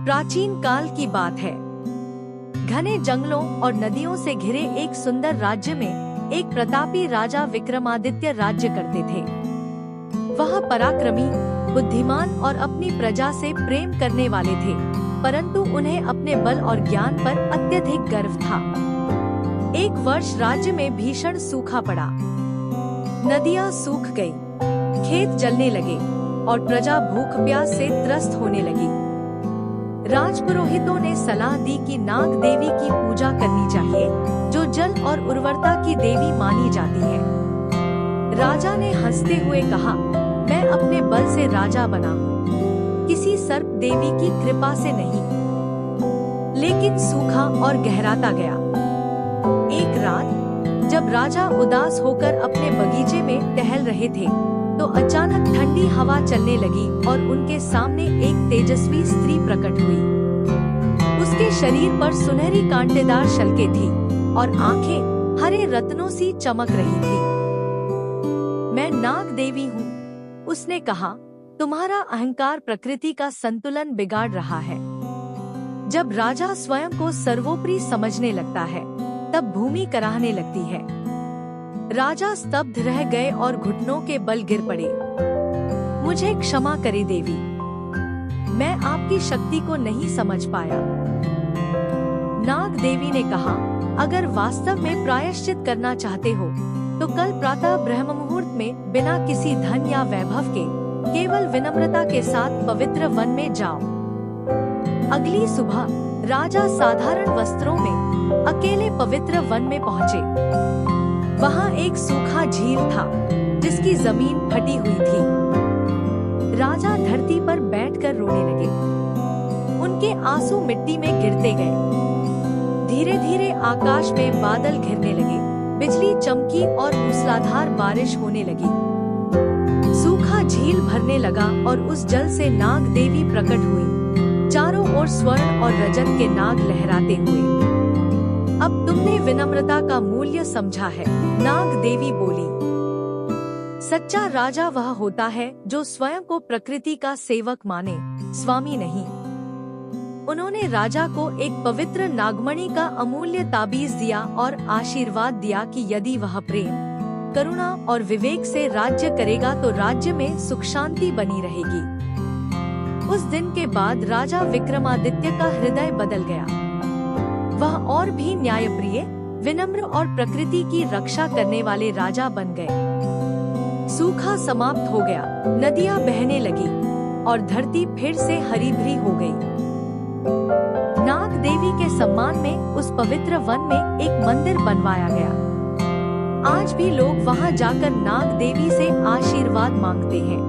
प्राचीन काल की बात है। घने जंगलों और नदियों से घिरे एक सुंदर राज्य में एक प्रतापी राजा विक्रमादित्य राज्य करते थे। वह पराक्रमी, बुद्धिमान और अपनी प्रजा से प्रेम करने वाले थे, परंतु उन्हें अपने बल और ज्ञान पर अत्यधिक गर्व था। एक वर्ष राज्य में भीषण सूखा पड़ा। नदियां सूख गई, खेत जलने लगे और प्रजा भूख प्यास से त्रस्त होने लगी। राजपुरोहितों ने सलाह दी कि नाग देवी की पूजा करनी चाहिए, जो जल और उर्वरता की देवी मानी जाती है। राजा ने हंसते हुए कहा, मैं अपने बल से राजा बना हूँ, किसी सर्प देवी की कृपा से नहीं। लेकिन सूखा और गहराता गया। एक रात जब राजा उदास होकर अपने बगीचे में टहल रहे थे, तो अचानक ठंडी हवा चलने लगी और उनके सामने एक तेजस्वी स्त्री प्रकट हुई। उसके शरीर पर सुनहरी कांटेदार शल्के थी और आंखें हरे रत्नों सी चमक रही थी। मैं नाग देवी हूँ, उसने कहा। तुम्हारा अहंकार प्रकृति का संतुलन बिगाड़ रहा है। जब राजा स्वयं को सर्वोपरि समझने लगता है, तब भूमि कराहने लगती है। राजा स्तब्ध रह गए और घुटनों के बल गिर पड़े। मुझे क्षमा करे देवी, मैं आपकी शक्ति को नहीं समझ पाया। नाग देवी ने कहा, अगर वास्तव में प्रायश्चित करना चाहते हो, तो कल प्रातः ब्रह्म मुहूर्त में बिना किसी धन या वैभव के, केवल विनम्रता के साथ पवित्र वन में जाओ। अगली सुबह राजा साधारण वस्त्रों में अकेले पवित्र वन में पहुँचे। वहाँ एक सूखा झील था, जिसकी जमीन फटी हुई थी। राजा धरती पर बैठकर रोने लगे। उनके आंसू मिट्टी में गिरते गए। धीरे धीरे आकाश में बादल घिरने लगे, बिजली चमकी और मूसलाधार बारिश होने लगी। सूखा झील भरने लगा और उस जल से नाग देवी प्रकट हुई, चारों ओर स्वर्ण और रजत के नाग लहराते हुए। अब तुमने विनम्रता का मूल्य समझा है, नाग देवी बोली। सच्चा राजा वह होता है जो स्वयं को प्रकृति का सेवक माने, स्वामी नहीं। उन्होंने राजा को एक पवित्र नागमणि का अमूल्य ताबीज दिया और आशीर्वाद दिया कि यदि वह प्रेम, करुणा और विवेक से राज्य करेगा तो राज्य में सुख शांति बनी रहेगी। उस दिन के बाद राजा विक्रमादित्य का हृदय बदल गया। वह और भी न्यायप्रिय, विनम्र और प्रकृति की रक्षा करने वाले राजा बन गए। सूखा समाप्त हो गया, नदियां बहने लगी और धरती फिर से हरी भरी हो गई। नाग देवी के सम्मान में उस पवित्र वन में एक मंदिर बनवाया गया। आज भी लोग वहां जाकर नाग देवी से आशीर्वाद मांगते हैं।